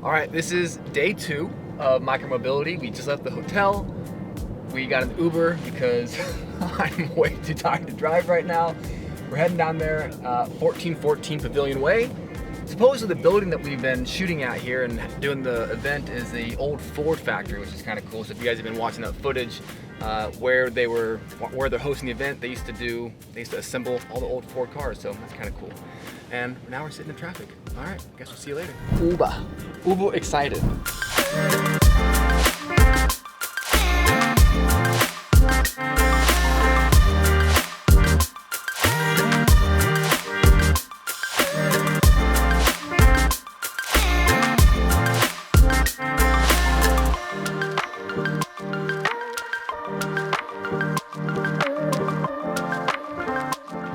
All right, this is day 2 of Micromobility. We just left the hotel. We got an Uber because I'm way too tired to drive right now. We're heading down there, 1414 Pavilion Way. Supposedly the building that we've been shooting at here and doing the event is the old Ford factory, which is kind of cool. So if you guys have been watching that footage, where they're hosting the event, they used to assemble all the old Ford cars, so that's kind of cool. And now we're sitting in traffic. All right, guess we'll see you later. Uber excited.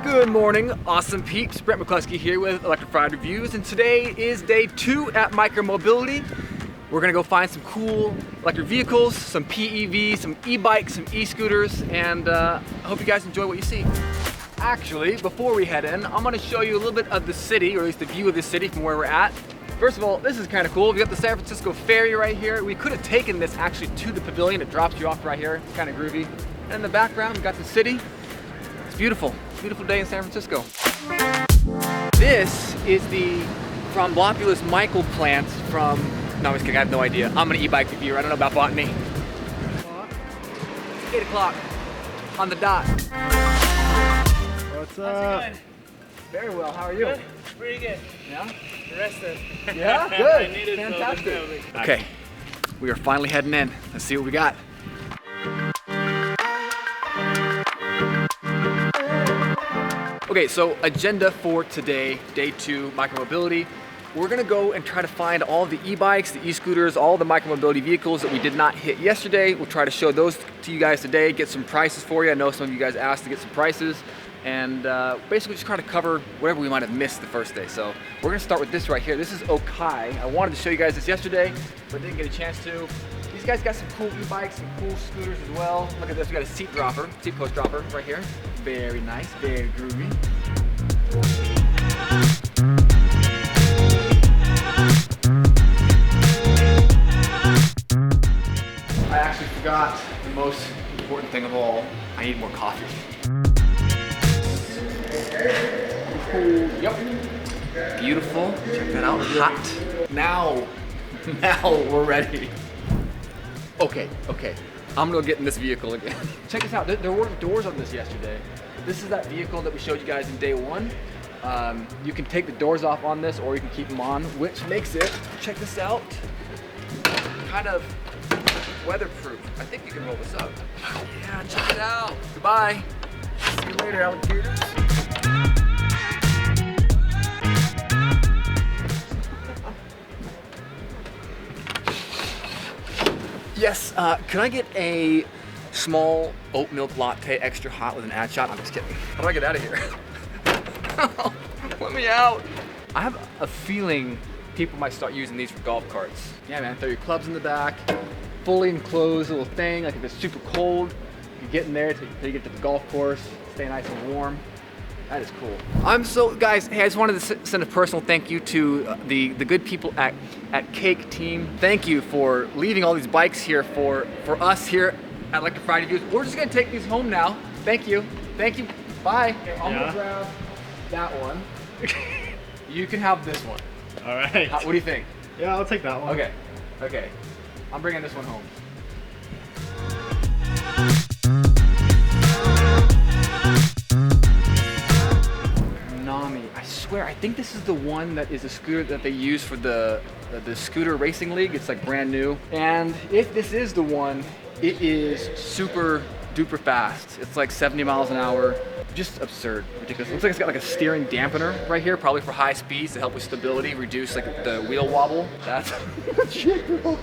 Good morning, awesome peeps. Brent McCluskey here with Electrified Reviews, and today is day 2 at Micromobility. We're gonna go find some cool electric vehicles, some PEVs, some e-bikes, some e-scooters, and I hope you guys enjoy what you see. Actually, before we head in, I'm gonna show you a little bit of the city, or at least the view of the city from where we're at. First of all, this is kind of cool. We got the San Francisco Ferry right here. We could have taken this actually to the pavilion. It drops you off right here. It's kind of groovy. And in the background, we got the city. It's beautiful. Beautiful day in San Francisco. This is the Thrombopulus Michael plant from, no, I'm just kidding, I have no idea. I'm an e-bike reviewer, I don't know about botany. It's 8 o'clock on the dot. What's up? How's it going? Very well, how are you? Good. Pretty good. Yeah? Rested. Yeah? Good. I needed Fantastic. Okay, we are finally heading in. Let's see what we got. Okay, so agenda for today, day 2, Micromobility. We're gonna go and try to find all the e-bikes, the e-scooters, all the micromobility vehicles that we did not hit yesterday. We'll try to show those to you guys today, get some prices for you. I know some of you guys asked to get some prices, and basically just try to cover whatever we might have missed the first day. So we're gonna start with this right here. This is Okai. I wanted to show you guys this yesterday, but didn't get a chance to. These guys got some cool e-bikes, some cool scooters as well. Look at this, we got a seat post dropper right here. Very nice, very groovy. I actually forgot the most important thing of all. I need more coffee. Yep. Beautiful. Check that out. Hot. Now we're ready. Okay. I'm gonna get in this vehicle again. Check this out. There weren't doors on this yesterday. This is that vehicle that we showed you guys in day 1. You can take the doors off on this, or you can keep them on, which makes it, check this out, kind of weatherproof. I think you can roll this up. Yeah, check it out. Goodbye. See you later, alligators. Yes, can I get a small oat milk latte, extra hot with an ad shot? I'm just kidding. How do I get out of here? Let me out. I have a feeling people might start using these for golf carts. Yeah, man, throw your clubs in the back, fully enclosed little thing. Like if it's super cold, you can get in there till you get to the golf course, stay nice and warm. That is cool. Guys, hey, I just wanted to send a personal thank you to the good people at Cake Team. Thank you for leaving all these bikes here for us here at Electrified Reviews. We're just gonna take these home now. Thank you. Bye. Okay, I'm gonna grab that one. You can have this one. All right. What do you think? Yeah, I'll take that one. Okay. I'm bringing this one home. I swear, I think this is the one that is a scooter that they use for the scooter racing league. It's like brand new. And if this is the one, it is super duper fast. It's like 70 miles an hour. Just absurd, ridiculous. Looks like it's got like a steering dampener right here, probably for high speeds to help with stability, reduce like the wheel wobble. That's shit, bro.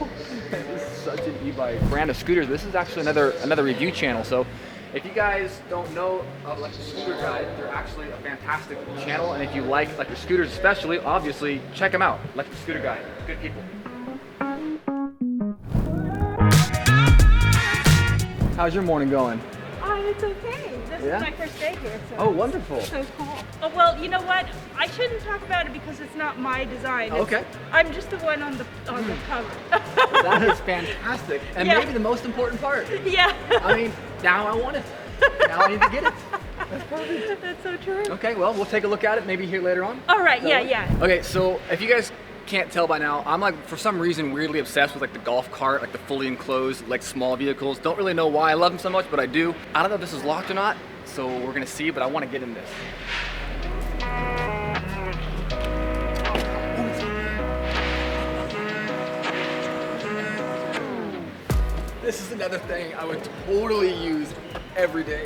That is such an e-bike brand of scooters. This is actually another review channel. So if you guys don't know Electric Scooter Guide, they're actually a fantastic channel, and if you like electric scooters especially, obviously check them out. Electric Scooter Guide, good people. How's your morning going? It's okay. This is my first day here, so oh, wonderful. so cool. Oh, well, you know what? I shouldn't talk about it because it's not my design. Okay. I'm just the one on the cover. That is fantastic. And Yeah. maybe the most important part. Yeah. I mean, now I want it. Now I need to get it. That's perfect. That's so true. Okay, well, we'll take a look at it maybe here later on. All right, So- yeah. Okay, so if you guys can't tell by now, I'm like, for some reason, weirdly obsessed with like the golf cart, like the fully enclosed, like small vehicles. Don't really know why I love them so much, but I do. I don't know if this is locked or not, so we're gonna see, but I wanna get in this. This is another thing I would totally use every day.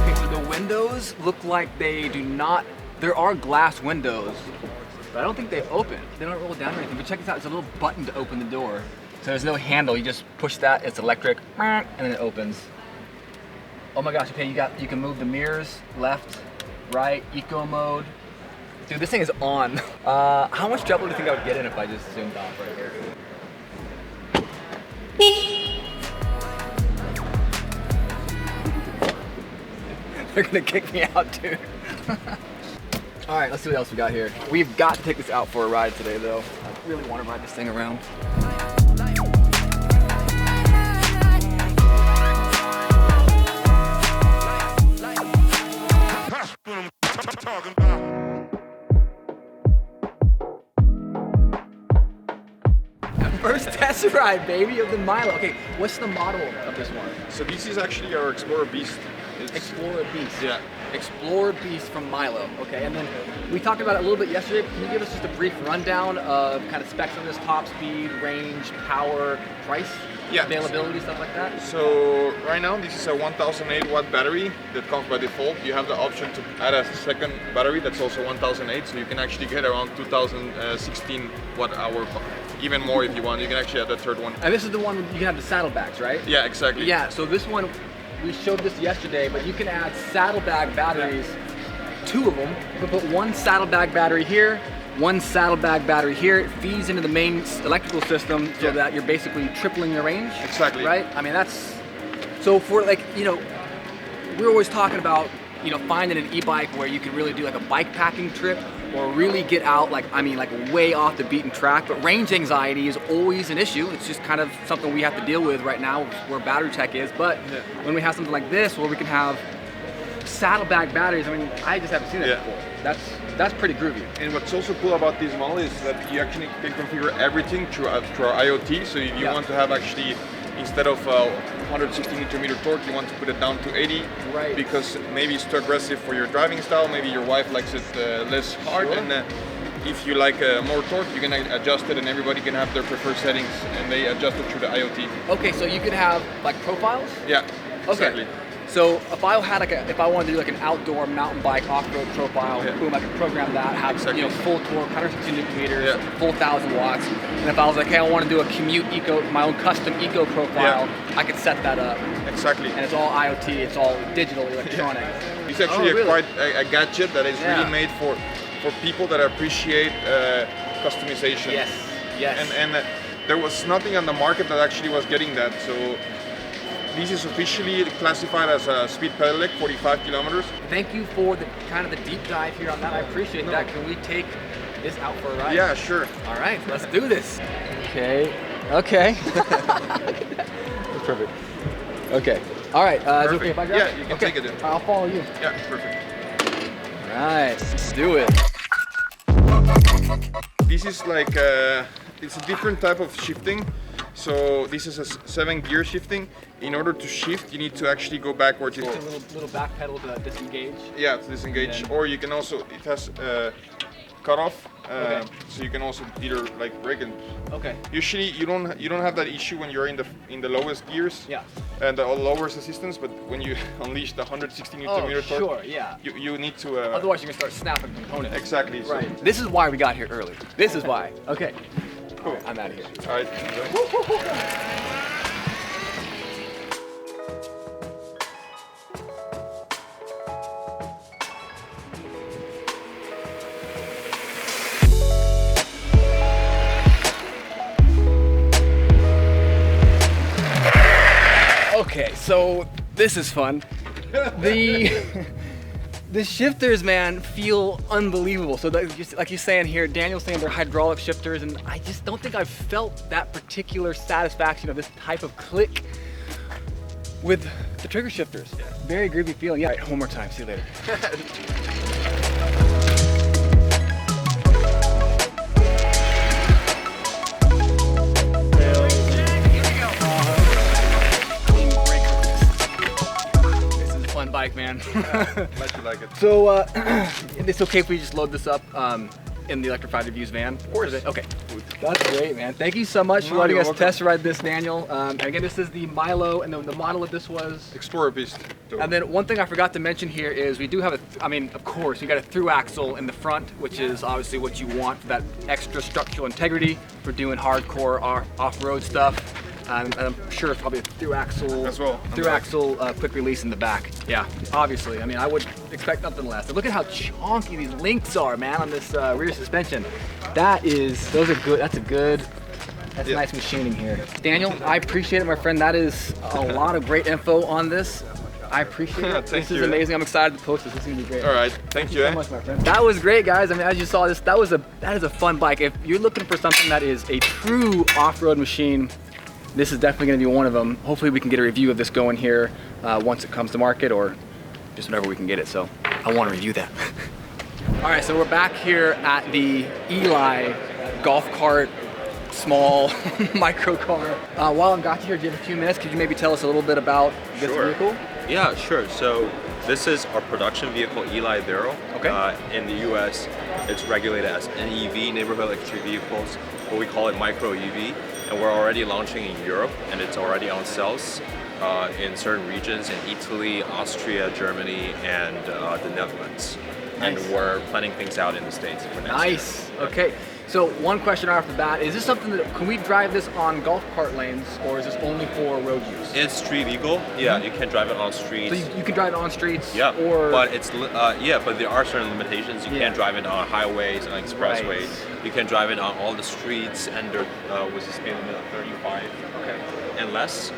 Okay, so the windows look like they do not, there are glass windows, but I don't think they open. They don't roll down or anything, but check this out, there's a little button to open the door. So there's no handle, you just push that, it's electric, and then it opens. Oh my gosh, okay, you can move the mirrors, left, right, eco mode. Dude, this thing is on. How much trouble do you think I would get in if I just zoomed off right here? They're gonna kick me out, dude. All right, let's see what else we got here. We've got to take this out for a ride today, though. I really want to ride this thing around. First test ride, baby, of the Milo. Okay, what's the model of this one? So this is actually our Explorer Beast. Explorer Beast. Yeah. Explorer Beast from Milo. Okay, and then we talked about it a little bit yesterday. Can you give us just a brief rundown of kind of specs on this, top speed, range, power, price, availability, stuff like that? So right now this is a 1008 watt battery that comes by default. You have the option to add a second battery that's also 1008, so you can actually get around 2016 watt hour. Even more if you want. You can actually add the third one. And this is the one you can have the saddlebags, right? Yeah, exactly. Yeah, so this one, we showed this yesterday, but you can add saddlebag batteries, two of them. You can put one saddlebag battery here, one saddlebag battery here. It feeds into the main electrical system so that you're basically tripling your range. Exactly. Right? I mean, that's, so for like, you know, we're always talking about, you know, finding an e-bike where you can really do like a bike packing trip or really get out, like, I mean, like way off the beaten track. But range anxiety is always an issue. It's just kind of something we have to deal with right now where battery tech is. But when we have something like this where we can have saddlebag batteries, I mean, I just haven't seen that before. That's pretty groovy. And what's also cool about this model is that you actually can configure everything through our IoT. So if you want to have actually, instead of 160 Nm torque, you want to put it down to 80, right? Because maybe it's too aggressive for your driving style. Maybe your wife likes it less hard, and if you like more torque, you can adjust it, and everybody can have their preferred settings, and they adjust it through the IoT. Okay, so you can have like profiles. Yeah. Exactly. So if I had like if I wanted to do like an outdoor mountain bike off-road profile, boom, I could program that, have you know, full torque, 160 Newton meters, full 1,000 watts. And if I was like, hey, I want to do a commute my own custom eco profile, I could set that up. Exactly. And it's all IoT, it's all digital, electronic. It's actually quite a gadget that is really made for people that appreciate customization. Yes. Yes. And there was nothing on the market that actually was getting that. So this is officially classified as a speed pedelec, 45 kilometers. Thank you for the kind of the deep dive here on that. I appreciate that. Can we take this out for a ride? Yeah, sure. All right, let's do this. Okay. That's perfect. Okay. All right. Is it okay if I grab it? Yeah, you can take it in. I'll follow you. Yeah, perfect. All right, let's do it. This is like it's a different type of shifting. So this is a 7-gear shifting. In order to shift, you need to actually go backwards. It's a little back pedal to disengage. Yeah, to disengage. Or you can also, it has cut off, so you can also either like brake and. Okay. Usually you don't have that issue when you're in the lowest gears. Yeah. And the lowest resistance, but when you unleash the 160 Newton meter torque, sure, yeah. You need to. Otherwise, you're gonna start snapping components. Exactly. Right. So. This is why we got here early. This is why. Okay. Cool. I'm out of here. All right. Okay, so this is fun. The shifters, man, feel unbelievable. So like you're saying here, Daniel's saying they're hydraulic shifters, and I just don't think I've felt that particular satisfaction of this type of click with the trigger shifters. Yeah. Very groovy feeling. Yeah, all right, one more time, see you later. Bike, man. Glad you like it. So it's okay if we just load this up in the Electrified Reviews van? Of course. Okay, that's great, man. Thank you so much for letting us test ride this, Daniel. And again, this is the Milo, and the model of this was? Explorer Beast. And then one thing I forgot to mention here is we do have of course, you got a through axle in the front, which is obviously what you want for that extra structural integrity for doing hardcore off-road stuff. And I'm sure probably a through axle as well. Quick release in the back. Yeah, obviously. I mean, I would expect nothing less. And look at how chonky these links are, man, on this rear suspension. That's nice machining here. Daniel, I appreciate it, my friend. That is a lot of great info on this. I appreciate it. This is amazing. I'm excited to post this. This is gonna be great. All right, thank you so much, my friend. That was great, guys. I mean, as you saw this, that is a fun bike. If you're looking for something that is a true off-road machine, this is definitely going to be one of them. Hopefully we can get a review of this going here once it comes to market, or just whenever we can get it. So I want to review that. All right, so we're back here at the Eli golf cart, small micro car. While I'm got you here, do you have a few minutes? Could you maybe tell us a little bit about this vehicle? Yeah, sure. So this is our production vehicle, Eli Vero. Okay. In the US, it's regulated as NEV, neighborhood electric vehicles, but we call it micro EV. And we're already launching in Europe, and it's already on sales in certain regions in Italy, Austria, Germany, and the Netherlands. Nice. And we're planning things out in the States for next year. Okay. So one question right off the bat, is this something that, can we drive this on golf cart lanes, or is this only for road use? It's street legal. Yeah, you can drive it on streets. So you can drive it on streets? Yeah, or... but it's, but there are certain limitations. You can't drive it on highways and expressways. Right. You can drive it on all the streets, and there was a speed limit of 35 and less.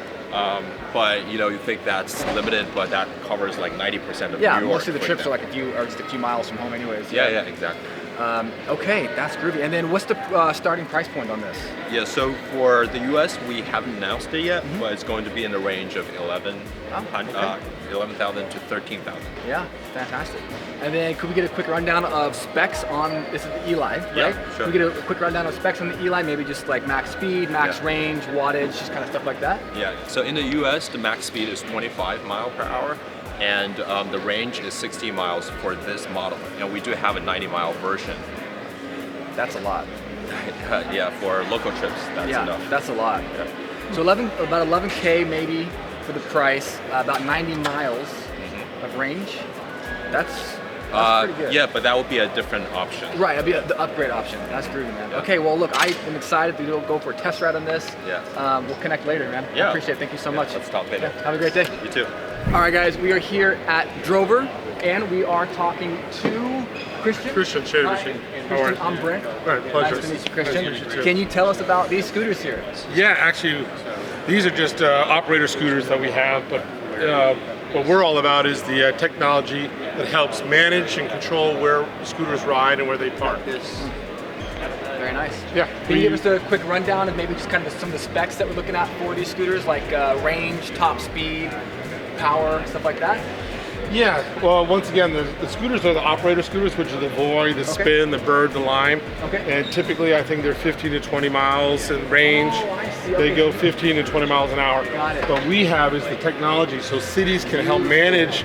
But you think that's limited, but that covers like 90% of New York. Yeah, most of the trips are just a few miles from home anyways. Yeah, exactly. Okay, that's groovy. And then what's the starting price point on this? Yeah, so for the US, we haven't announced it yet, but it's going to be in the range of 11,000 to 13,000. Yeah, fantastic. And then could we get a quick rundown of specs on, this is the Eli, right? Yeah, sure. Could we get a quick rundown of specs on the Eli, maybe just like max speed, max range, wattage, just kind of stuff like that? Yeah, so in the US, the max speed is 25 miles per hour. And the range is 60 miles for this model, and we do have a 90-mile version. That's a lot. Yeah, for local trips, that's enough. That's a lot. Yeah. So about 11K maybe for the price, about 90 miles of range. That's pretty good. Yeah, but that would be a different option. Right, it'd be the upgrade option. That's groovy, man. Yeah. Okay, well, look, I am excited to go for a test ride on this. Yeah. We'll connect later, man. Yeah. I appreciate it. Thank you so much. Let's talk later. Yeah, have a great day. You too. All right, guys, we are here at Drover, and we are talking to Christian. Christian, share the machine. Christian, I'm Brent. All right, pleasure. Nice to meet you, Christian. Nice to meet you too. Can you tell us about these scooters here? Yeah, actually, these are just operator scooters that we have, but what we're all about is the technology that helps manage and control where scooters ride and where they park. Very nice. Yeah. Can you give us a quick rundown of maybe just kind of some of the specs that we're looking at for these scooters, like range, top speed, power, stuff like that? Yeah, well, once again, the scooters are the operator scooters, which are the Voy, the Spin, the Bird, the Lime. Okay. And typically, I think they're 15 to 20 miles in range. Oh, I see. They go 15 to 20 miles an hour. Got it. What we have is the technology, so cities can help manage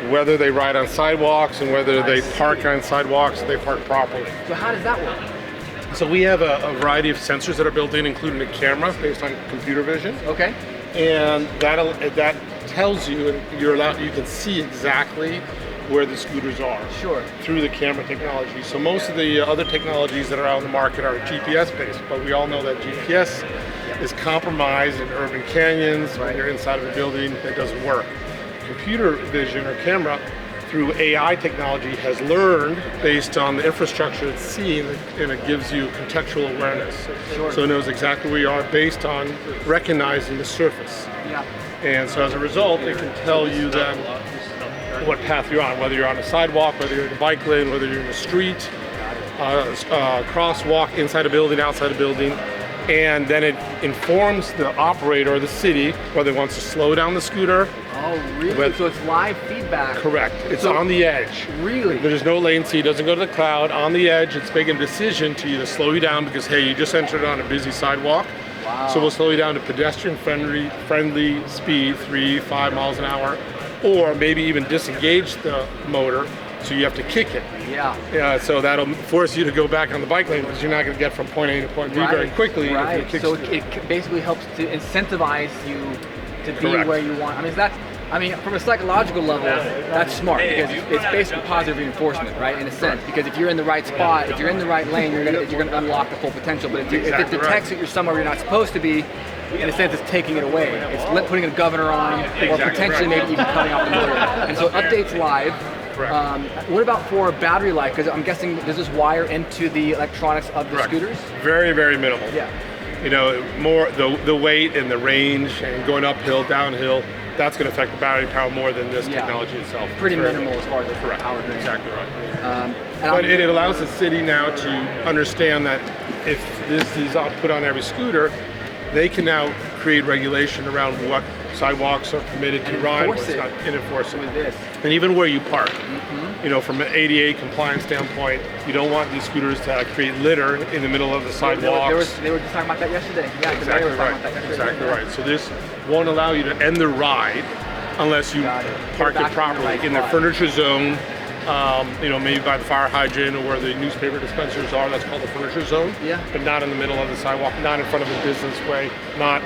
whether they ride on sidewalks and whether they park on sidewalks, they park properly. So how does that work? So we have a variety of sensors that are built in, including a camera based on computer vision. Okay. And that tells you, and you can see exactly where the scooters are. Sure. Through the camera technology. So most of the other technologies that are out in the market are GPS based, but we all know that GPS is compromised in urban canyons. When you're inside of a building, it doesn't work. Computer vision or camera through AI technology has learned based on the infrastructure it's seeing, and it gives you contextual awareness. Sure. So it knows exactly where you are based on recognizing the surface. Yeah. And so as a result, it can tell you then what path you're on, whether you're on a sidewalk, whether you're in a bike lane, whether you're in a street, crosswalk, inside a building, outside a building. And then it informs the operator or the city whether it wants to slow down the scooter. Oh, really? So it's live feedback. Correct. It's on the edge. Really? There's no latency. It doesn't go to the cloud. On the edge, it's making a decision to either slow you down because, hey, you just entered on a busy sidewalk. Wow. So we'll slow you down to pedestrian-friendly speed, 3-5 miles an hour, or maybe even disengage the motor, so you have to kick it. Yeah. So that'll force you to go back on the bike lane because you're not going to get from point A to point B very quickly. Right. If you kick So scooter. it basically helps to incentivize you to be Correct. where you want. I mean, from a psychological level, that's smart because it's basically positive reinforcement, right? In a sense, because if you're in the right spot, if you're in the right lane, you're gonna unlock the full potential. But if it detects that you're somewhere you're not supposed to be, in a sense, it's taking it away. It's putting a governor on, or potentially maybe even cutting off the motor. And so it updates live. What about for battery life? Because I'm guessing, does this wire into the electronics of the scooters? Very, very minimal. Yeah. You know, more the weight and the range and going uphill, downhill, that's going to affect the battery power more than this technology itself. Pretty minimal as far as the power drain. Exactly right. But it allows the city now to understand that if this is put on every scooter, they can now create regulation around what sidewalks are permitted to ride, what's not, and enforce it. With this. And even where you park. You know, from an ADA compliance standpoint, you don't want these scooters to create litter in the middle of the sidewalks. They were just talking about that yesterday. Yeah, Exactly right. Exactly right. So this won't allow you to end the ride unless you park it properly in the furniture zone. You know, maybe by the fire hydrant or where the newspaper dispensers are. That's called the furniture zone. Yeah. But not in the middle of the sidewalk, not in front of a business way, not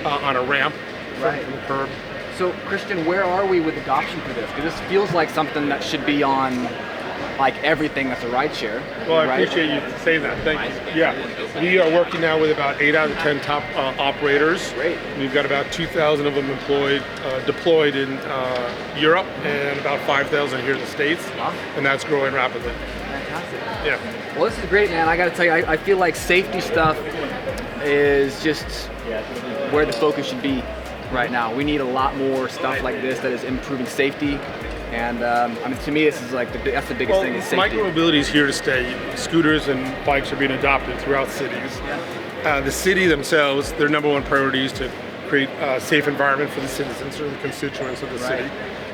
on a ramp from the curb. So, Christian, where are we with adoption for this? Because this feels like something that should be on, like, everything that's a rideshare. Well, I appreciate you saying that. Thank you. Yeah, we are working now with about 8 out of 10 top operators. Great. We've got about 2,000 of them deployed in Europe and about 5,000 here in the States. Wow. And that's growing rapidly. Fantastic. Yeah. Well, this is great, man. I got to tell you, I feel like safety stuff is just where the focus should be right now. We need a lot more stuff like this that is improving safety. And I mean, to me, this is like that's the biggest thing is safety. Micromobility is here to stay. Scooters and bikes are being adopted throughout cities. The city themselves, their number one priority is to create a safe environment for the citizens or the constituents of the city.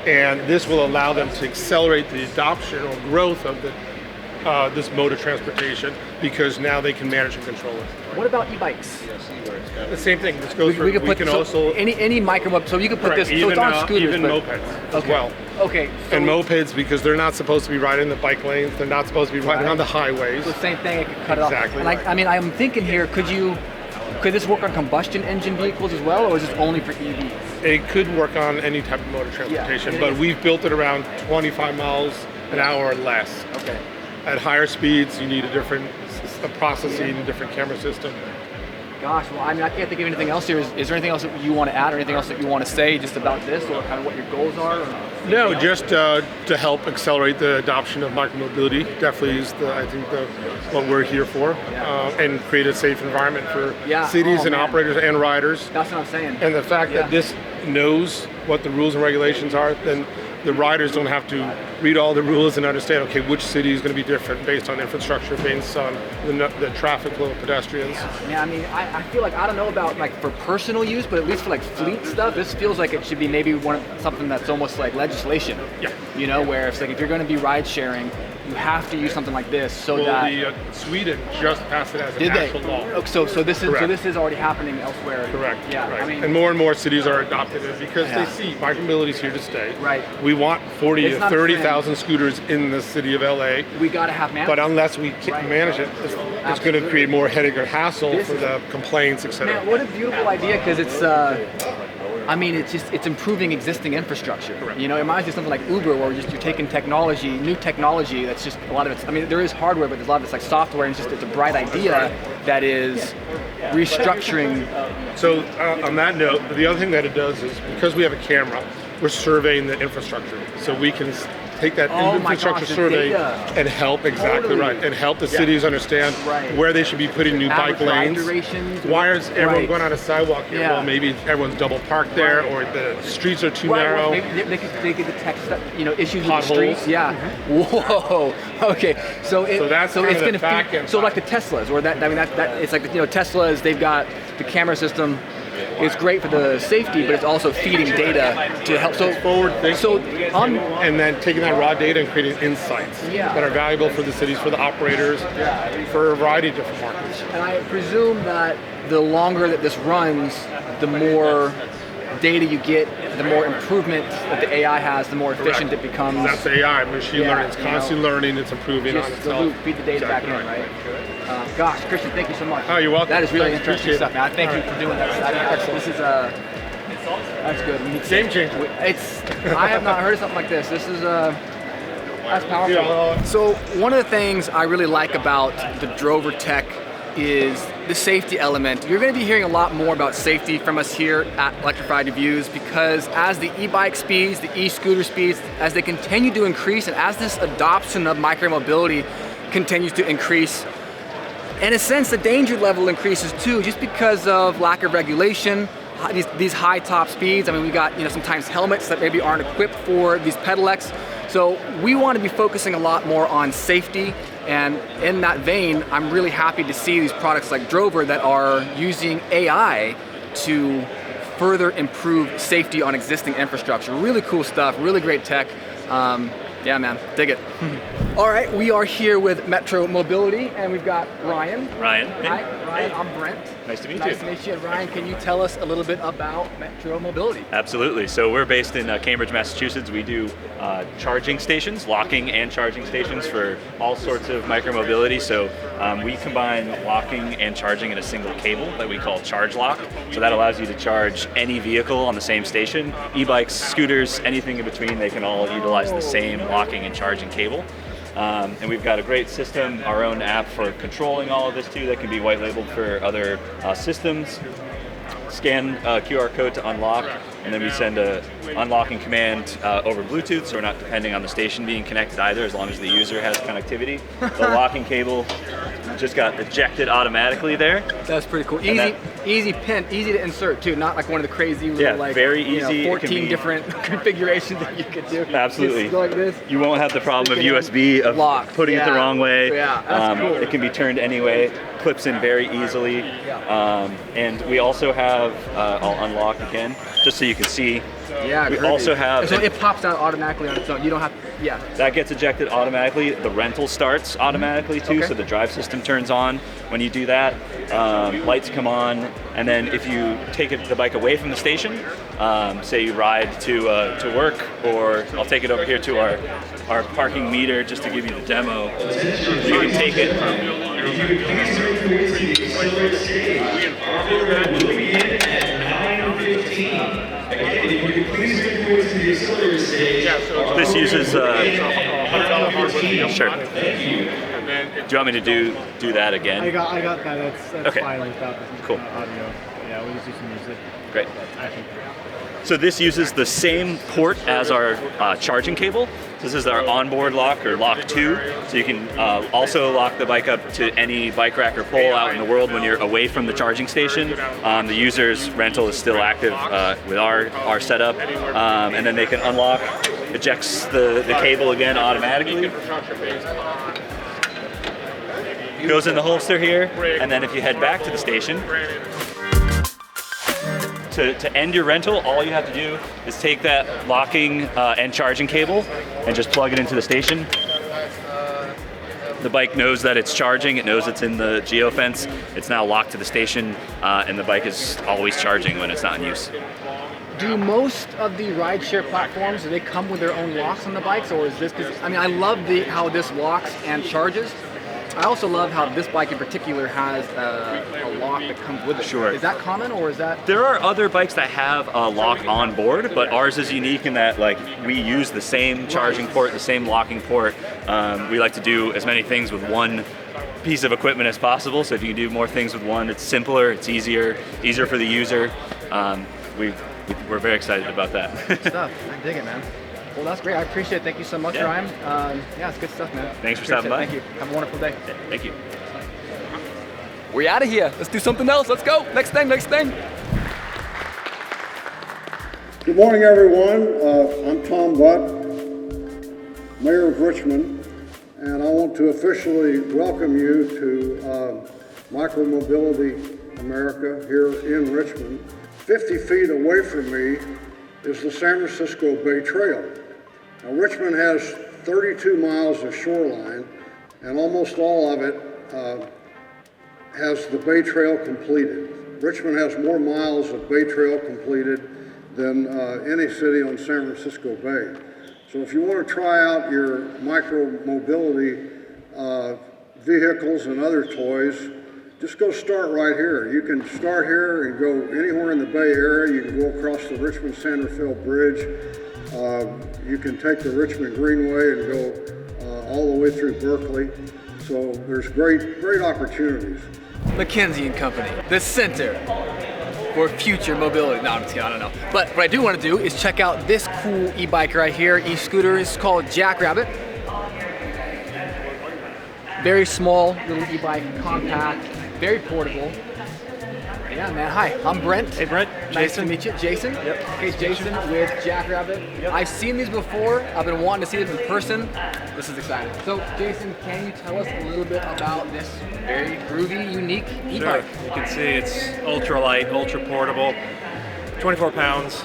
And this will allow them to accelerate the adoption or growth of this mode of transportation because now they can manage and control it. What about e-bikes? The same thing. This goes for, we could put can also any micro, so you could put correct, this. So it's on scooters, even but, mopeds as well. Okay. So And mopeds because they're not supposed to be riding the bike lanes. They're not supposed to be riding on the highways. the same thing. It could cut it off. Exactly And right. I mean, I'm thinking here. Could this work on combustion engine vehicles as well, or is this only for EVs? It could work on any type of motor transportation, it but is. we've built it around 25 miles an hour or less. Okay. At higher speeds, you need a different processing, a different camera system. Gosh, well, I mean, I can't think of anything else here. Is there anything else that you want to add, or anything else that you want to say just about this, or kind of what your goals are? Or No, just to help accelerate the adoption of micromobility. Definitely is what we're here for, and create a safe environment for cities and operators and riders. That's what I'm saying. And the fact that this knows what the rules and regulations are, then the riders don't have to read all the rules and understand, okay, which city is going to be different based on infrastructure, based on the traffic flow of pedestrians. Yeah, I mean, I feel like, I don't know about like for personal use, but at least for like fleet stuff, this feels like it should be maybe something that's almost like legislation. Yeah. You know, where it's like if you're going to be ride sharing, you have to use something like this so that. Sweden just passed it as an Did they? actual law. Oh, so this is Correct. so this is already happening elsewhere. Correct. Yeah. Right. I mean, and more cities are adopting it because they see micromobility is here to stay. Right. We want 40 It's to not 30,000 scooters in the city of LA. we got to have man. But unless we can manage it, it's going to create more headache or hassle for the complaints, etc. Man, what a beautiful idea, because it's. I mean, it's improving existing infrastructure. Correct. You know, it reminds me of something like Uber, where you're taking new technology. That's just a lot of it's. I mean, there is hardware, but there's a lot of it's like software, and it's a bright idea that is restructuring. So on that note, the other thing that it does is because we have a camera, we're surveying the infrastructure, so we can take that Oh my infrastructure gosh, the survey data. and help Totally. right, and help the cities understand Right. where they should be putting new bike Average ride lanes. durations. Why is everyone Right. going on a sidewalk here? Yeah. Well, maybe everyone's double parked there, or the streets are too Right, narrow. maybe they could detect issues Potholes. with the streets. Yeah. Whoa. Okay. So that's kind it's of the going to back end so like side. the Teslas, or that it's like Teslas. They've got the camera system. It's great for the safety, but it's also feeding data to help. So Forward thinking. So on And then taking that raw data and creating insights Yeah. that are valuable for the cities, for the operators, for a variety of different markets. And I presume that the longer that this runs, the more data you get, the more improvement that the AI has, the more efficient it becomes. That's AI, machine Yeah, learning. It's you know, constantly learning, it's improving on Just the itself. loop, feed the data back in, right? Gosh, Christian, thank you so much. Oh, you're welcome. That is really Thanks, interesting appreciate stuff, it. man. Thank All you right. for doing that. This is that's good. Game changer. I have not heard of something like this. This is that's powerful. Yeah. So one of the things I really like about the Drover tech is the safety element. You're going to be hearing a lot more about safety from us here at Electrified Reviews, because as the e-bike speeds, the e-scooter speeds, as they continue to increase, and as this adoption of micromobility continues to increase, in a sense, the danger level increases too, just because of lack of regulation, these high top speeds. I mean, we got sometimes helmets that maybe aren't equipped for these pedelecs. So we want to be focusing a lot more on safety, and in that vein, I'm really happy to see these products like Drover that are using AI to further improve safety on existing infrastructure. Really cool stuff, really great tech. Yeah, man, dig it. All right, we are here with Micromobility, and we've got Ryan. Ryan. Hi, Ryan, I'm Brent. Nice to meet Nice you. to meet you. Ryan, can you tell us a little bit about Micromobility? Absolutely. So we're based in Cambridge, Massachusetts. We do charging stations, locking and charging stations for all sorts of micromobility. So we combine locking and charging in a single cable that we call Charge Lock. So that allows you to charge any vehicle on the same station. E-bikes, scooters, anything in between, they can all utilize the same locking and charging cable. And we've got a great system, our own app for controlling all of this too, that can be white labeled for other systems. Scan a QR code to unlock, and then we send a unlocking command over Bluetooth, so we're not depending on the station being connected either, as long as the user has connectivity. The locking cable just got ejected automatically there. That's pretty cool. And Easy pin, easy to insert too. Not like one of the crazy little very easy. It can 14 be- different configurations that you could do. Absolutely. Just go like this. You won't have the problem of Stick it in, USB of lock. putting it the Yeah. wrong way. Yeah, that's cool. It can be turned anyway, clips in very easily. And we also have, I'll unlock again, just so you can see. Yeah. We groovy. also have- So it pops out automatically on its own. You don't have. Yeah. That gets ejected automatically. The rental starts automatically too, Okay. so the drive system turns on when you do that. Lights come on, and then if you take the bike away from the station, say you ride to work, or I'll take it over here to our parking meter just to give you the demo. You can take it. This uses. Sure. Do you want me to do that again? I got that. That's Okay. fine without Cool. audio. Yeah, we just use some music. Great. I think. So this uses the same port as our charging cable. This is our onboard lock, or lock 2. So you can also lock the bike up to any bike rack or pole out in the world when you're away from the charging station. The user's rental is still active with our setup. And then they can unlock, ejects the cable again automatically. Goes in the holster here, and then if you head back to the station, to end your rental, all you have to do is take that locking and charging cable and just plug it into the station. The bike knows that it's charging, it knows it's in the geofence, it's now locked to the station, and the bike is always charging when it's not in use. Do most of the rideshare platforms, do they come with their own locks on the bikes, or is this? Because I mean, I love how this locks and charges. I also love how this bike in particular has a lock that comes with it. Sure. Is that common, or is that? There are other bikes that have a lock on board, but ours is unique in that we use the same charging port, the same locking port. We like to do as many things with one piece of equipment as possible. So if you can do more things with one, it's simpler, it's easier for the user. We're very excited about that. Stuff. I dig it, man. Well, that's great. I appreciate it. Thank you so much, Yeah. Ryan. Yeah, it's good stuff, man. Thanks for Appreciate stopping by. it. Thank you. Have a wonderful day. Thank you. We're out of here. Let's do something else. Let's go. Next thing, next thing. Good morning, everyone. I'm Tom Butt, Mayor of Richmond, and I want to officially welcome you to Micromobility America here in Richmond. 50 feet away from me is the San Francisco Bay Trail. Now, Richmond has 32 miles of shoreline, and almost all of it has the Bay Trail completed. Richmond has more miles of Bay Trail completed than any city on San Francisco Bay. So if you want to try out your micro-mobility vehicles and other toys, just go start right here. You can start here and go anywhere in the Bay Area. You can go across the Richmond-Santa Fe Bridge. You can take the Richmond Greenway and go all the way through Berkeley. So there's great opportunities. McKinsey & Company, the center for future mobility. No, I'm just kidding, I don't know. But what I do want to do is check out this cool e-bike right here, e-scooter. It's called Jackrabbit. Very small little e-bike, compact, very portable. Yeah, man. Hi, I'm Brent. Hey, Brent. Nice Jason. to meet you. Jason? Yep. Okay, Jason with Jackrabbit. Yep. I've seen these before. I've been wanting to see them in person. This is exciting. So, Jason, can you tell us a little bit about this very groovy, unique e-bike? Sure. You can see it's ultra light, ultra portable, 24 pounds,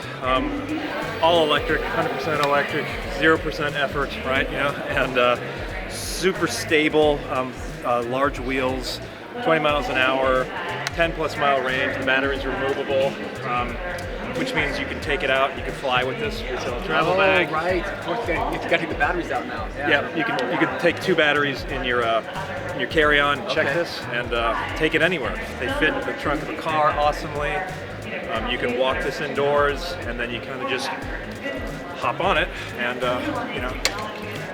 all electric, 100% electric, 0% effort, right? You know, and super stable, large wheels, 20 miles an hour, 10 plus mile range. The battery's removable, which means you can take it out. You can fly with this. It's a travel bag. Right. Of course, you got to take the batteries out now. Yeah, you can take 2 batteries in your carry-on. Check Okay. this and take it anywhere. They fit in the trunk of a car awesomely. You can walk this indoors, and then you kind of just hop on it and you know,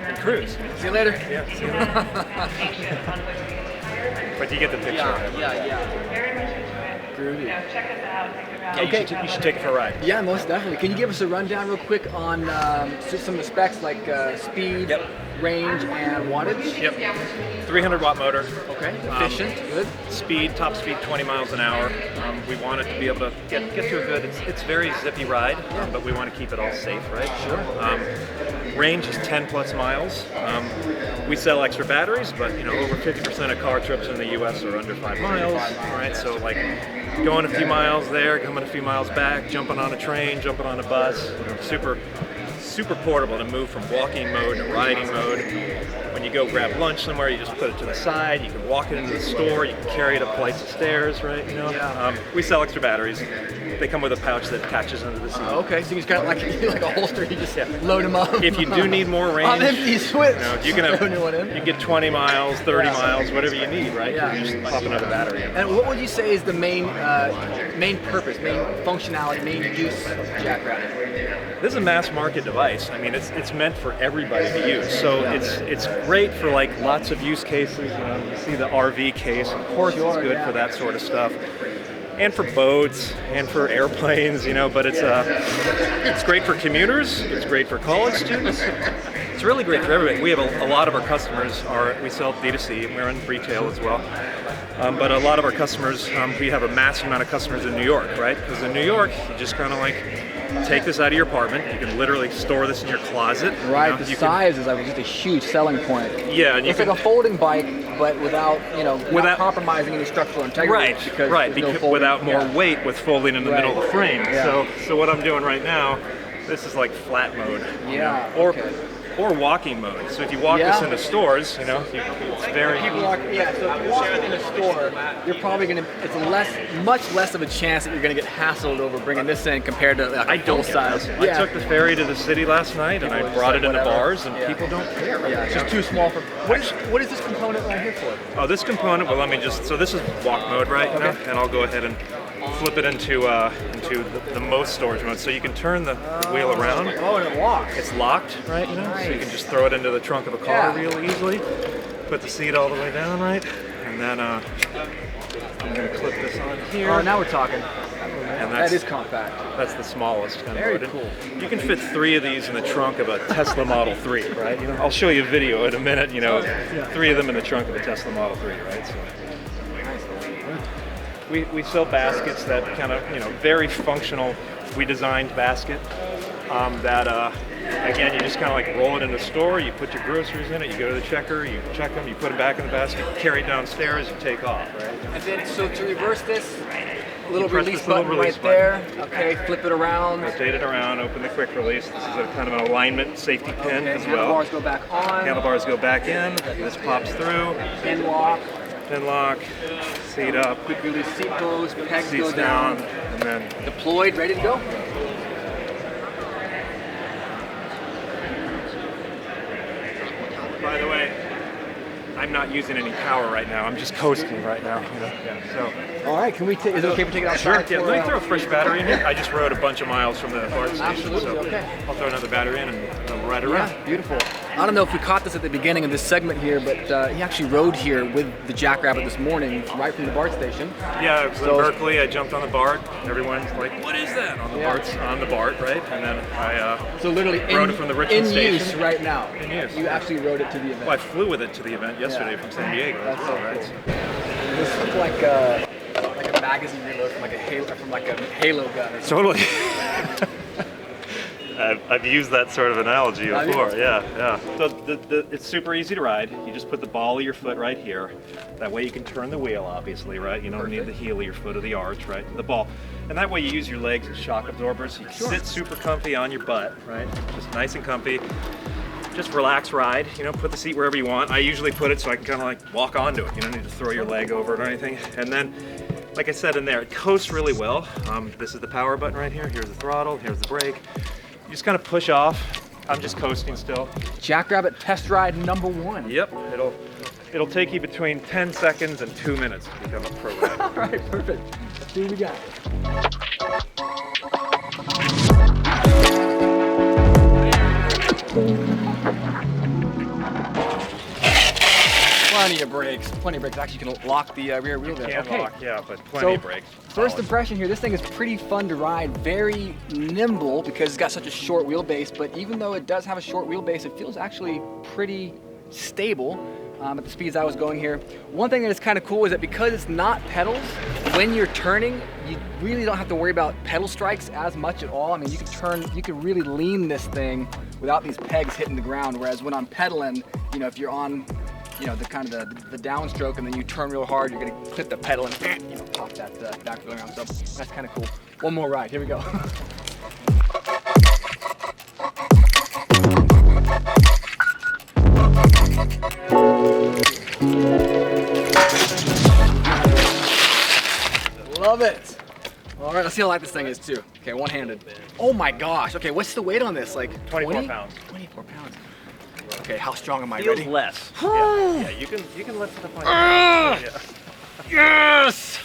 and cruise. See you later. Yeah. See you later. But you get the picture. Groovy. Yeah, Okay. you should take it for a ride. Yeah, most definitely. Can you give us a rundown real quick on just some of the specs like speed, Yep. range, and wattage? Yep. 300 watt motor. Okay, efficient, good. Speed, top speed 20 miles an hour. We want it to be able to get to a good, it's very zippy ride, but we want to keep it all safe, right? Sure. Range is 10 plus miles. We sell extra batteries, but you know, over 50% of car trips in the US are under 5 miles, right? So like going a few miles there, coming a few miles back, jumping on a train, jumping on a bus, you know, super portable to move from walking mode to riding mode. When you go grab lunch somewhere, you just put it to the side. You can walk it into the store. You can carry it up flights of stairs, right? You know. We sell extra batteries. They come with a pouch that attaches under the seat. Okay, so you just got like a holster. You just load them up. If you do need more range, on empty switch. you know, you can Throw a new one in. you get 20 miles, 30 miles, whatever you need, right? Yeah. You just pop another battery in. And what would you say is the main purpose, main functionality, main use of Jackrabbit? This is a mass market device. I mean, it's meant for everybody to use. So it's great for like lots of use cases. You know, you see the RV case. Of course, it's good for that sort of stuff, and for boats and for airplanes. You know, but it's great for commuters. It's great for college students. It's really great for everybody. We have a lot of our customers we sell D2C, and we're in retail as well. But a lot of our customers, we have a massive amount of customers in New York, right? Because in New York, you just kind of like take this out of your apartment. You can literally store this in your closet. Right, You know, the size is like just a huge selling point. Yeah, and it's like a folding bike, but without Without- compromising any structural integrity. Right, because right. there's no Because folding. without more Yeah. weight with folding in the middle of the frame. Yeah. So what I'm doing right now, this is like flat mode. you Yeah, know, okay. or walking mode. So if you walk this into stores, you know, it's very People are, so if you walk in a store, you're probably much less of a chance that you're gonna get hassled over bringing this in compared to like I a full don't size. I took the ferry to the city last night and I Just brought like it into whatever. bars and Yeah. people don't care. Yeah, it's just too small for. What is this component right here for? Oh, this component, well, let me just, so this is walk mode, right? You know, Okay. and I'll go ahead and flip it into the most storage mode. So you can turn the wheel around. Oh, and it walks. It's locked, right? You know, so you can just throw it into the trunk of a car real easily. Put the seat all the way down, right? And then I'm gonna clip this on here. Oh, now we're talking. and That is compact. That's the smallest kind Very of boat. cool. You can fit 3 of these in the trunk of a Tesla Model 3, right? You know, I'll show you a video in a minute. You know, 3 of them in the trunk of a Tesla Model 3, right? So we sell baskets that kind of, you know, very functional. We designed basket that again, you just kind of like roll it in the store. You put your groceries in it. You go to the checker. You check them. You put them back in the basket. Carry it downstairs. You take off, right? And then, so to reverse this, a little press release this little button release right there. Okay, flip it around. Rotate it around. Open the quick release. This is a kind of an alignment safety pin as well. Handlebars go back on. Handlebars go back in. This pops through. Pin lock. Pin lock. Seat up. Quick release seat goes. Pegs Seats go down. and then Deployed, ready to go. by the way, I'm not using any power right now. I'm just coasting right now. You know? Yeah, so. All right, can we take? Is it okay if we take it outside? Sure. Yeah. Let me throw a fresh battery in here. I just rode a bunch of miles from the BART station. Absolutely. So Okay. I'll throw another battery in and we'll ride around. Yeah, beautiful. I don't know if we caught this at the beginning of this segment here, but he actually rode here with the Jackrabbit this morning, right from the BART station. Yeah, I was in Berkeley. I jumped on the BART. Everyone's like, "What is that?" On the BART, right? And then I so literally rode it from the Richmond station. In use right now. In use. You actually rode it to the event. Well, I flew with it to the event yesterday from San Diego. That's as well, so right? cool. This looks like a magazine reload from like a Halo gun. Or something. Totally. I've used that sort of analogy before. Yeah. So it's super easy to ride. You just put the ball of your foot right here. That way you can turn the wheel, obviously, right? You don't need the heel of your foot or the arch, right? The ball. And that way you use your legs as shock absorbers. You can sit super comfy on your butt, right? Just nice and comfy. Just relax, ride, you know, put the seat wherever you want. I usually put it so I can kind of like walk onto it. You don't need to throw your leg over it or anything. And then, like I said in there, it coasts really well. This is the power button right here. Here's the throttle, here's the brake. You just kind of push off. I'm just coasting still. Jackrabbit test ride number 1. Yep, it'll take you between 10 seconds and 2 minutes to become a pro rider. All right, perfect. Let's see what we got. Plenty of brakes. Actually, you can lock the rear wheel there. Can lock, yeah, but plenty of brakes. First impression here, this thing is pretty fun to ride. Very nimble because it's got such a short wheelbase, but even though it does have a short wheelbase, it feels actually pretty stable at the speeds I was going here. One thing that is kind of cool is that because it's not pedals, when you're turning, you really don't have to worry about pedal strikes as much at all. I mean, you can really lean this thing without these pegs hitting the ground, whereas when I'm pedaling, you know, if you're on the kind of the downstroke and then you turn real hard, you're gonna clip the pedal and pop that back wheel around. So that's kind of cool. One more ride, here we go. Love it. All right, let's see how light this thing is too. Okay, one-handed. Oh my gosh. Okay, what's the weight on this? Like 24 pounds. 24 pounds. Okay, how strong am I? Feels Ready? less. Yeah, you can lift it up on your Yes!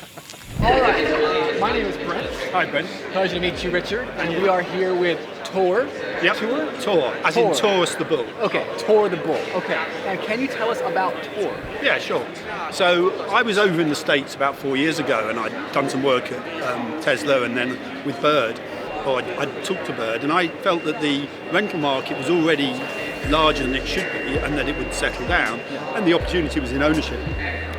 All right, my name is Brent. Hi, Ben. Pleasure to meet you, Richard. And we are here with Tor. Yep. Tor. As in Taurus the bull. Okay, Tor the bull. Okay, and can you tell us about Tor? Yeah, sure. So I was over in the States about 4 years ago, and I'd done some work at Tesla and then with Bird. Or I'd talked to Bird, and I felt that the rental market was already larger than it should be, and that it would settle down, and the opportunity was in ownership.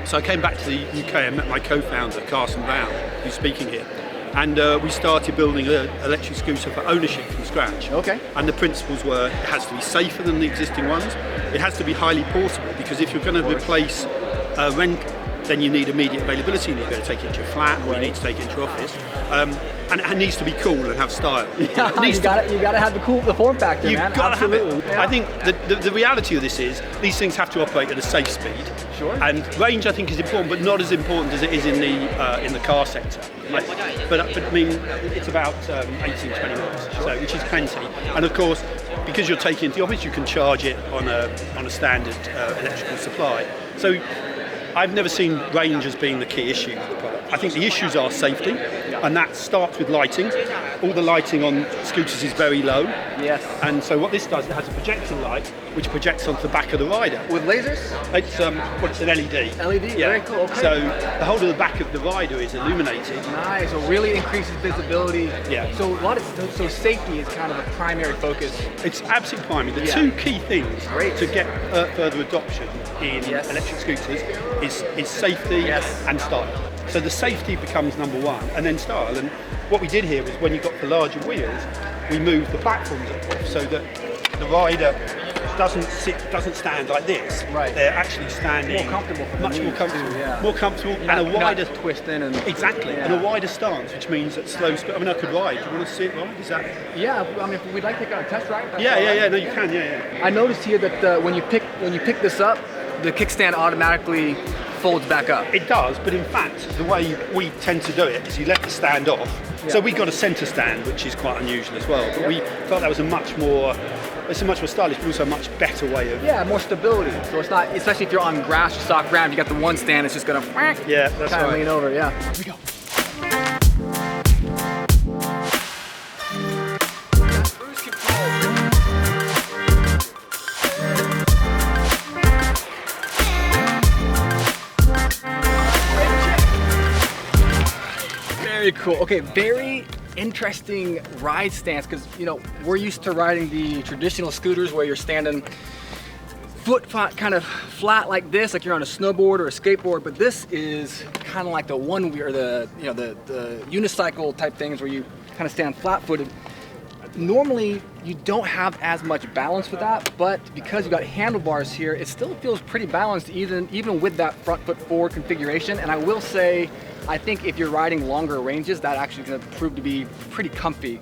So I came back to the UK and met my co-founder, Carson Brown, who's speaking here. And we started building an electric scooter for ownership from scratch. Okay. And the principles were, it has to be safer than the existing ones. It has to be highly portable, because if you're going to replace a rental, then you need immediate availability. You've got to take it into your flat, or you need to take it into your office. And it needs to be cool and have style. Yeah, you got to have the form factor, man. You've got to have it. Yeah. I think the reality of this is these things have to operate at a safe speed. Sure. And range, I think, is important, but not as important as it is in the car sector. But I mean, it's about 18, 20 miles, so, which is plenty. And of course, because you're taking it to the office, you can charge it on a standard electrical supply. So I've never seen range as being the key issue with the product. I think the issues are safety, and that starts with lighting. All the lighting on scooters is very low. Yes. And so what this does, it has a projector light, which projects onto the back of the rider. With lasers? It's it's an LED. LED, yeah. very cool. Okay. So the whole of the back of the rider is illuminated. Nice. So really increases visibility. Yeah. So so safety is kind of a primary focus. It's absolutely primary. The two key things to get further adoption in electric scooters is safety and style. So the safety becomes number one, and then style. And what we did here was when you got the larger wheels, we moved the platforms up so that the rider doesn't stand like this. Right. They're actually standing more comfortable, more comfortable, and a wider twist in and and a wider stance, which means at slow speed. I mean, I could ride. Do you want to see it ride? Is that? Yeah. I mean, if we'd like to take a test ride. Yeah. No, you can. Yeah. I noticed here that when you pick this up, the kickstand automatically folds back up. It does, but in fact, the way we tend to do it is you let the stand off. Yeah. So we got a centre stand, which is quite unusual as well. But we felt that was a much more stylish, but also a much better way of. Yeah, more stability. So it's not, especially if you're on grass or soft ground, you got the one stand, it's just gonna. Yeah, that's kind of right. lean over. Yeah. Here we go. Very cool. Okay, very interesting ride stance, because we're used to riding the traditional scooters where you're standing foot kind of flat like this, like you're on a snowboard or a skateboard. But this is kind of like the one wheel, or the unicycle type things where you kind of stand flat-footed. Normally, you don't have as much balance with that, but because you got handlebars here, it still feels pretty balanced even with that front foot forward configuration. And I will say, I think if you're riding longer ranges, that actually is going to prove to be pretty comfy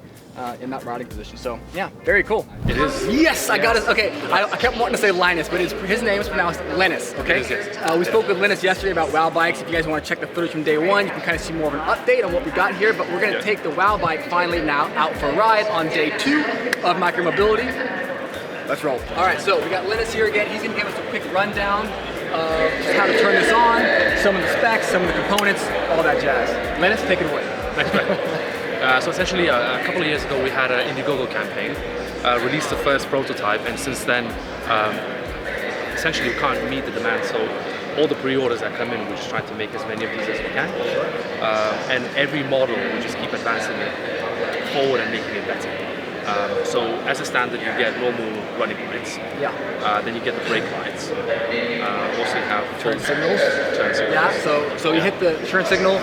in that riding position. So yeah, very cool. It is. Yes, I got it. Okay, I kept wanting to say Linus, but his name is pronounced Linus. Okay. We spoke with Linus yesterday about WOW bikes. If you guys want to check the footage from day one, you can kind of see more of an update on what we got here. But we're going to take the WOW bike finally now out for a ride on day 2 of Micromobility. Let's roll. All right, so we got Linus here again. He's going to give us a quick rundown of just how to turn this on, some of the specs, some of the components, all that jazz. Linus, take it away. Thanks, man. So essentially, a couple of years ago, we had an Indiegogo campaign, released the first prototype, and since then, essentially, we can't meet the demand. So all the pre-orders that come in, we're just trying to make as many of these as we can. And every model, we just keep advancing it forward and making it better. So as a standard, you get normal running lights. Yeah. Then you get the brake lights. Also have turn signals. Turn signals. Yeah. So you hit the turn signal.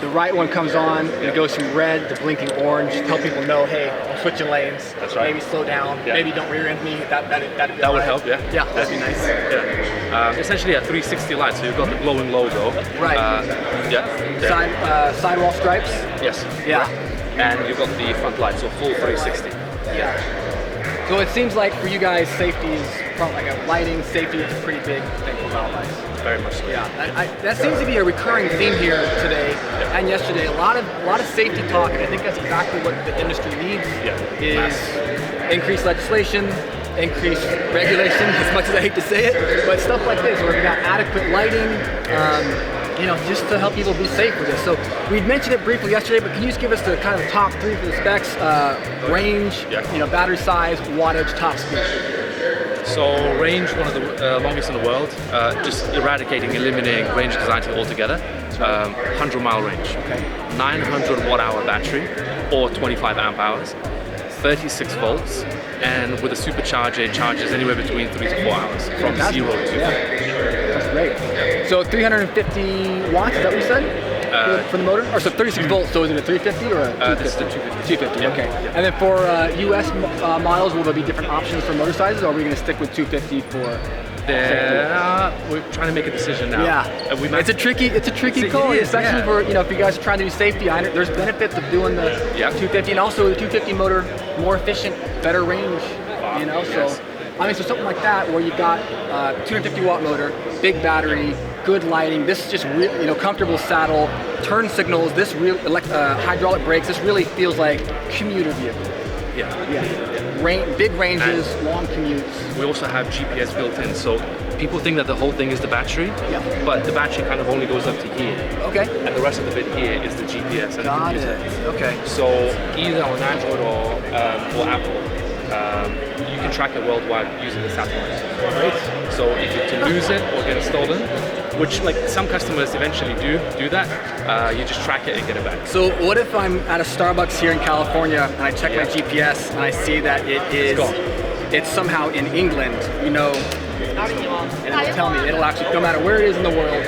The right one comes on, and it goes from red to blinking orange to tell people know, hey, I'm switching lanes. That's right. Maybe slow down. Yeah. Maybe don't rear end me. That would help. Yeah. Yeah, that'd be nice. Yeah. Essentially a 360 light, so you've got the glowing logo. Right. Sidewall stripes. Yes. Yeah. Right. And you've got the front light, so full 360. Yeah. So it seems like for you guys, safety is like a lighting. Safety is a pretty big thing for WOW bikes. Very much so. Yeah, that seems to be a recurring theme here today and yesterday. A lot of safety talk, and I think that's exactly what the industry needs. Is increased legislation, increased regulation. As much as I hate to say it, but stuff like this, where we've got adequate lighting, just to help people be safe with this. So we mentioned it briefly yesterday, but can you just give us the kind of top 3 for the specs? Range, battery size, wattage, top speed. So range, one of the longest in the world, just eliminating range anxiety altogether. 100-mile range, 900 watt-hour battery, or 25 amp hours, 36 volts, and with a supercharger, it charges anywhere between 3 to 4 hours from 0 to 50. That's great. So 350 watts, is that what you said? For the motor? Or so 36 volts, so is it a 350 or a 250? This is the 250. 250, okay. And then for US models, will there be different options for motor sizes, or are we going to stick with 250 for? We're trying to make a decision now. Yeah, it's a tricky call, especially for if you guys are trying to do safety. There's benefits of doing the 250, and also the 250 motor, more efficient, better range. So so something like that where you've got 250 watt motor, big battery, good lighting. This is just really, comfortable saddle, turn signals. This real hydraulic brakes. This really feels like commuter vehicle. Big ranges, long commutes. We also have GPS built in, so people think that the whole thing is the battery, but the battery kind of only goes up to here. Okay. And the rest of the bit here is the GPS and the Got computer. it. Okay. So either on Android or Apple, you can track it worldwide using the satellite. Great. So if you to lose it or get it stolen, which like some customers eventually do that, you just track it and get it back. So what if I'm at a Starbucks here in California and I check my GPS and I see that it's somehow in England, you know, and it'll tell me, it'll actually, no matter where it is in the world,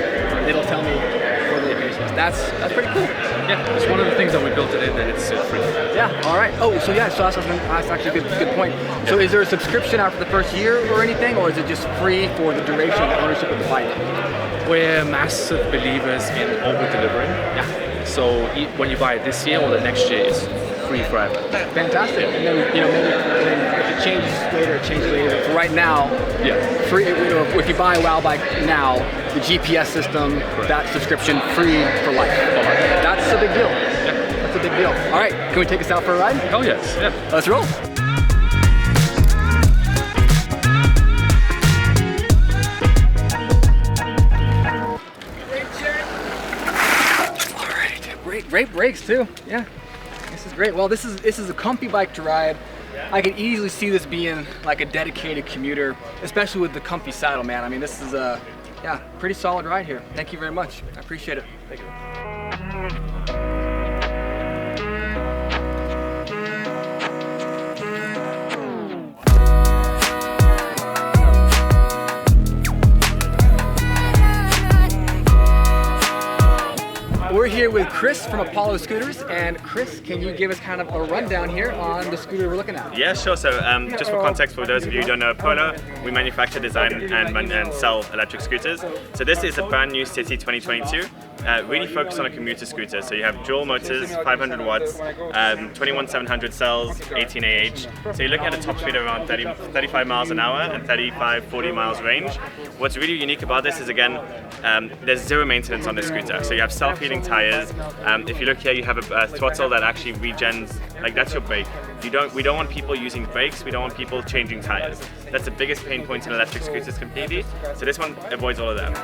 it'll tell me where the location is. That's pretty cool. Yeah, it's one of the things that we built it in, and it's free. Yeah, all right. Oh, so that's actually a good point. So is there a subscription after the first year or anything, or is it just free for the duration of ownership of the bike? We're massive believers in over-delivering. Yeah. So when you buy it this year or the next year, it's free forever. Fantastic. And then, you know, maybe if it changes later, For right now, free. You know, if you buy a WOW bike now, the GPS system, that subscription, free for life. That's a big deal. Yeah. That's a big deal. All right, can we take us out for a ride? Oh yes. Yeah. Let's roll. Great brakes too. Yeah, this is great. Well, this is a comfy bike to ride. I can easily see this being like a dedicated commuter, especially with the comfy saddle, man. I mean, this is a pretty solid ride here. Thank you very much. I appreciate it. Thank you. We're here with Chris from Apollo Scooters, and Chris, can you give us kind of a rundown here on the scooter we're looking at? Yeah, sure. So just for context, for those of you who don't know Apollo, we manufacture, design, and sell electric scooters. So this is a brand new City 2022, really focused on a commuter scooter. So you have dual motors, 500 watts, 21700 cells, 18 AH. So you're looking at a top speed of around 35 miles an hour and 40 miles range. What's really unique about this is, again, there's zero maintenance on this scooter. So you have self-heating tires. If you look here, you have a throttle that actually regens, like that's your brake. We don't want people using brakes, we don't want people changing tires. That's the biggest pain point in electric scooters completely. So this one avoids all of that.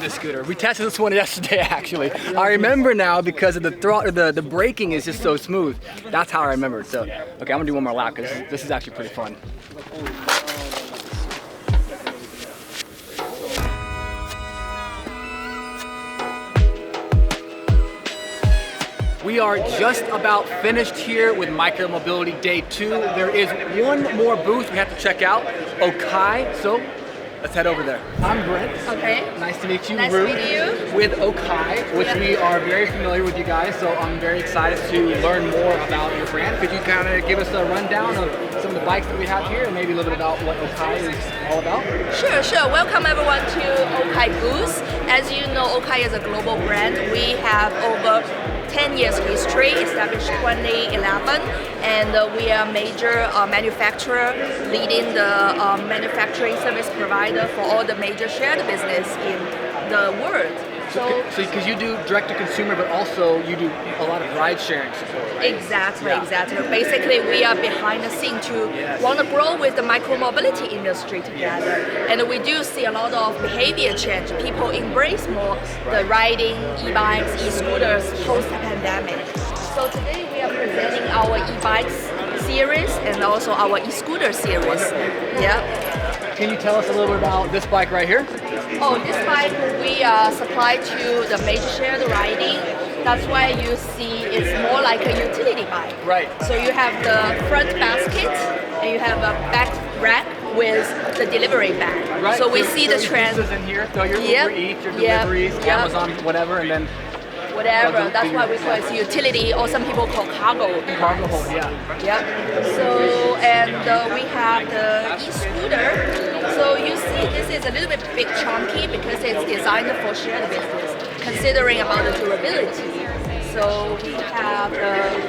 This scooter. We tested this one yesterday, actually. I remember now because of the braking is just so smooth. That's how I remember it. So, okay, I'm gonna do one more lap because this is actually pretty fun. We are just about finished here with Micromobility Day 2. There is one more booth we have to check out, Okai. So let's head over there. I'm Brent. Okay. Nice to meet you. Nice We're to meet you. with Okai, which we are very familiar with you guys, so I'm very excited to learn more about your brand. Could you kind of give us a rundown of some of the bikes that we have here and maybe a little bit about what Okai is all about? Sure. Welcome everyone to Okai booth. As you know, Okai is a global brand. We have over 10 years history, established 2011, and we are a major manufacturer, leading the manufacturing service provider for all the major shared business in the world. So because you do direct to consumer, but also you do a lot of ride sharing support, right? Exactly. Basically, we are behind the scene to want to grow with the micromobility industry together. And we do see a lot of behavior change. People embrace more the riding, e-bikes, e-scooters post-pandemic. So today we are presenting our e-bikes series and also our e-scooter series. Yeah. Can you tell us a little bit about this bike right here? Oh, this bike we supply to the major shared riding. That's why you see it's more like a utility bike. Right. So you have the front basket and you have a back rack with the delivery bag. Right. So we see the trend. In here, throw your Uber Eats, your deliveries, Amazon, whatever, and then whatever. That's why we call it utility, or some people call cargo. Cargo hold, yeah. So, and we have the e-scooter. So you see this is a little bit big chunky because it's designed for shared business, considering about the durability. So we have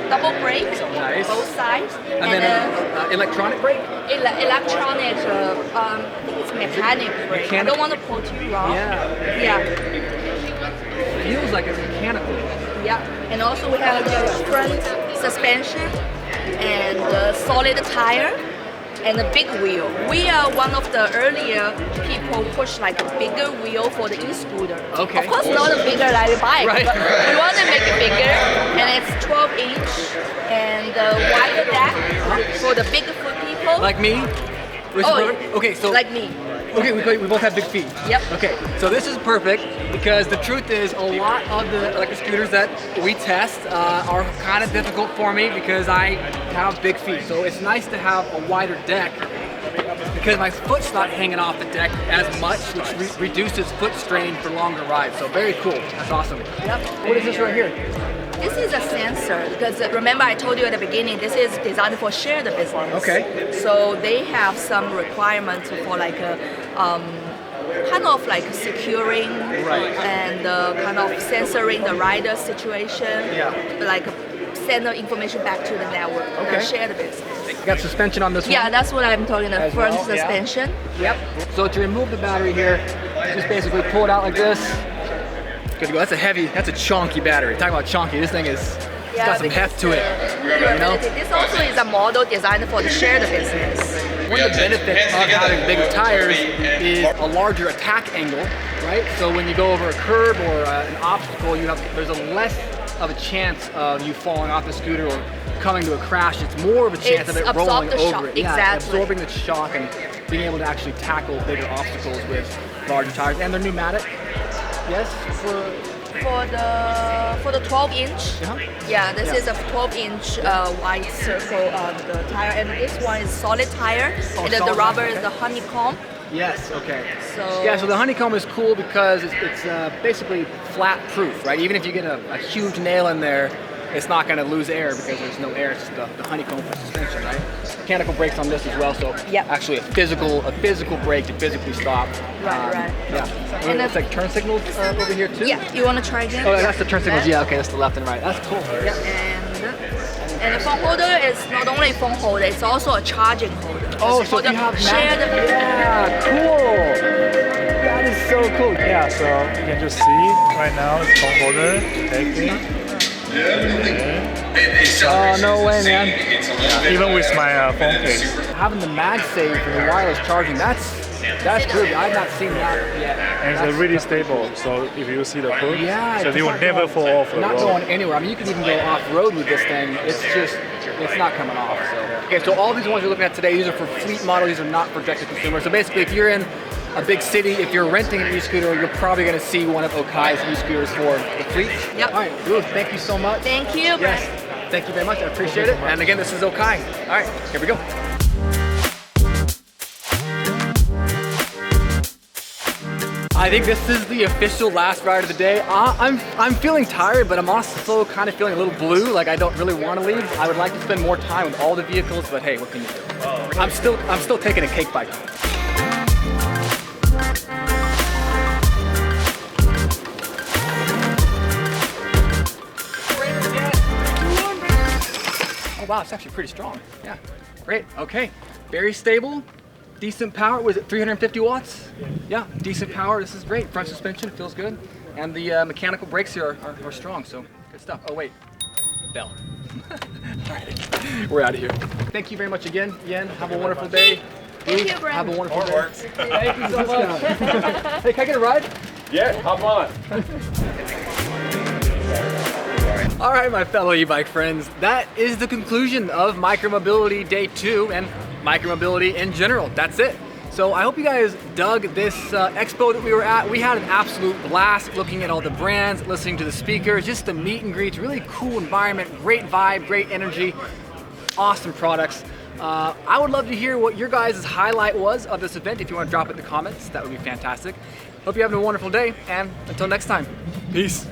double brake, Nice. both sides, And then electronic brake? electronic. I think it's mechanic brake. I don't want to quote you wrong. Yeah. Feels like it's mechanical. Yeah. And also we have the front suspension and solid tire. And a big wheel. We are one of the earlier people push like a bigger wheel for the e-scooter. Okay. Of course, not a bigger like a bike, Right. but we want to make it bigger. And it's 12 inch and wider deck for the bigger foot people. Like me? Okay, so like me. Okay, we both have big feet. Yep. Okay, so this is perfect because the truth is a lot of the electric scooters that we test are kind of difficult for me because I have big feet. So it's nice to have a wider deck because my foot's not hanging off the deck as much, which reduces foot strain for longer rides. So very cool. That's awesome. Yep. What is this right here? This is a sensor because remember I told you at the beginning this is designed for shared business. Okay. So they have some requirements for like a kind of like securing and kind of censoring the rider situation. Yeah. Like send the information back to the network. Okay. Share the business. You got suspension on this one? Yeah, that's what I'm talking about. As Front well, yeah. suspension. Yep. So to remove the battery here, just basically pull it out like this. Good to go. That's a chunky battery. Talking about chunky, this thing is it's got some heft to it. You know? This also is a model designed for the shared business. One of the benefits of having bigger tires is a larger attack angle, right? So when you go over a curb or an obstacle, there's a less of a chance of you falling off the scooter or coming to a crash. It's more of a chance of it rolling over it. Exactly. Absorbing the shock and being able to actually tackle bigger obstacles with larger tires. And they're pneumatic. Yes, for the 12 inch. Yeah, this is a 12 inch wide circle of the tire, and this one is solid tire, and then the rubber is the honeycomb. Yes. Okay. So so the honeycomb is cool because it's basically flat proof, right? Even if you get a huge nail in there, it's not going to lose air because there's no air. It's just the honeycomb for suspension, right? Mechanical brakes on this as well, so actually a physical brake to physically stop. Right. Yeah. And it's like turn signals over here too. Yeah. You want to try again? Oh, that's the turn signals. Yeah. Okay, that's the left and right. That's cool. Yeah. And the phone holder is not only phone holder, it's also a charging holder. Oh, so you have Yeah, cool. That is so cool. Yeah, so you can just see right now it's phone holder connecting. Oh, no way, man. Even with my phone case. Having the MagSafe for the wireless charging, that's good. I've not seen that yet. And it's really stable, so if you see the hook, yeah, so they will never fall off the road. Not going anywhere. I mean, you could even go off-road with this thing. It's not coming off. So. Okay, so all these ones you're looking at today, these are for fleet models. These are not for direct-to-consumer. So basically, if you're in a big city, if you're renting an e-scooter, you're probably going to see one of Okai's e-scooters for the fleet. Yep. All right, Ruth, thank you so much. Thank you, Yes, thank you very much. I appreciate it. And again, this is Okai. All right, here we go. I think this is the official last ride of the day. I'm feeling tired, but I'm also kind of feeling a little blue, like I don't really want to leave. I would like to spend more time with all the vehicles, but hey, what can you do? I'm still taking a cake bite. Oh wow, it's actually pretty strong. Yeah, great. Okay, very stable. Decent power. Was it 350 watts? Yeah, decent power. This is great. Front suspension feels good, and the mechanical brakes here are strong. So good stuff. Oh wait, bell. All right, we're out of here. Thank you very much again, Yen. Have a wonderful day. Thank you, Brent. Have a wonderful day. Thank you so much. Hey, can I get a ride? Yeah, hop on. All right, my fellow e-bike friends, that is the conclusion of Micromobility Day 2 and Micromobility in general. That's it. So I hope you guys dug this expo that we were at. We had an absolute blast looking at all the brands, listening to the speakers, just the meet and greets, really cool environment, great vibe, great energy, awesome products. I would love to hear what your guys' highlight was of this event. If you want to drop it in the comments, that would be fantastic. Hope you're having a wonderful day, and until next time, peace.